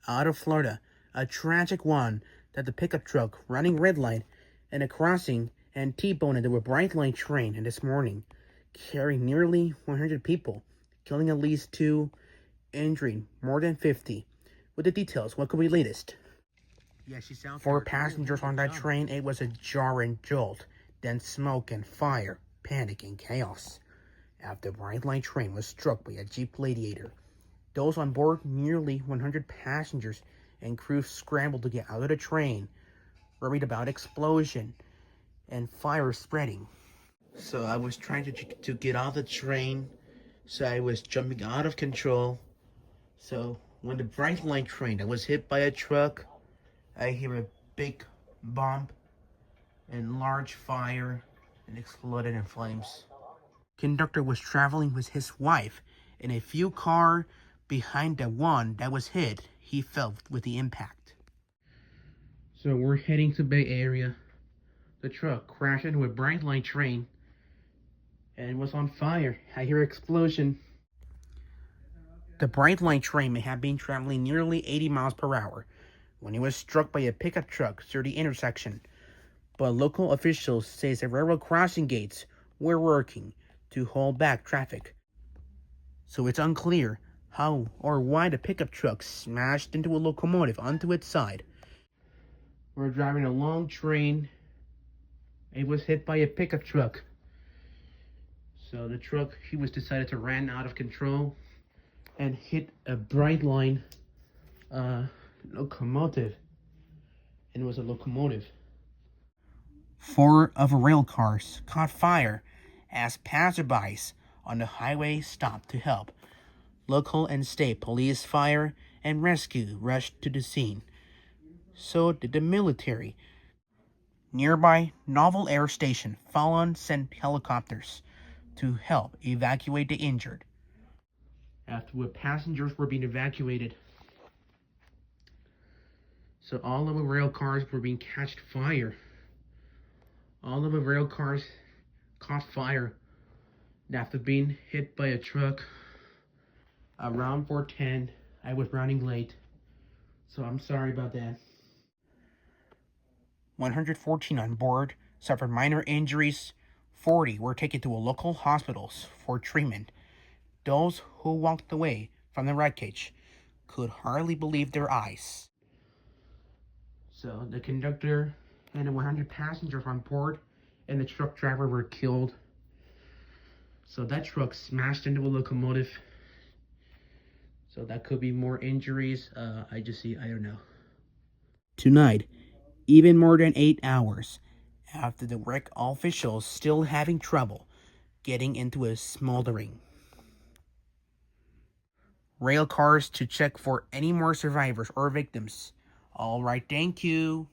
out of Florida, a tragic one that the pickup truck running red light in a crossing and T-boned into a Brightline train this morning, carrying nearly 100 people, killing at least 2, injuring more than 50. With the details, what could we latest? For passengers on that train, it was a jarring jolt, then smoke and fire, panic and chaos. After the Brightline train was struck by a Jeep Gladiator, those on board, nearly 100 passengers and crew, scrambled to get out of the train, worried about explosion and fire spreading. So I was trying to get off the train, so I was jumping out of control. So when the Brightline train that was hit by a truck, I hear a big bump and large fire and exploded in flames. Conductor was traveling with his wife in a few car behind the one that was hit. He fell with the impact. So we're heading to Bay Area. The truck crashed into a Brightline train and was on fire. I hear explosion. The Brightline train may have been traveling nearly 80 miles per hour when it was struck by a pickup truck through the intersection. But local officials say the railroad crossing gates were working to hold back traffic. So it's unclear how or why the pickup truck smashed into a locomotive onto its side. We're driving a long train. It was hit by a pickup truck. So the truck, he was decided to ran out of control and hit a Brightline locomotive. And it was a locomotive. 4 of the rail cars caught fire as passerbys on the highway stopped to help. Local and state police, fire, and rescue rushed to the scene. So did the military. Nearby Naval Air Station, Fallon sent helicopters to help evacuate the injured. After the passengers were being evacuated, so all of the rail cars were being catched fire. All of the rail cars caught fire after being hit by a truck. Around 4:10, I was running late, so I'm sorry about that. 114 on board suffered minor injuries. 40 were taken to local hospitals for treatment. Those who walked away from the wreckage could hardly believe their eyes. So the conductor and the 100 passengers on board and the truck driver were killed. So that truck smashed into a locomotive. So that could be more injuries. I don't know. Tonight, even more than 8 hours after the wreck, officials still having trouble getting into a smoldering. Rail cars to check for any more survivors or victims. All right, thank you.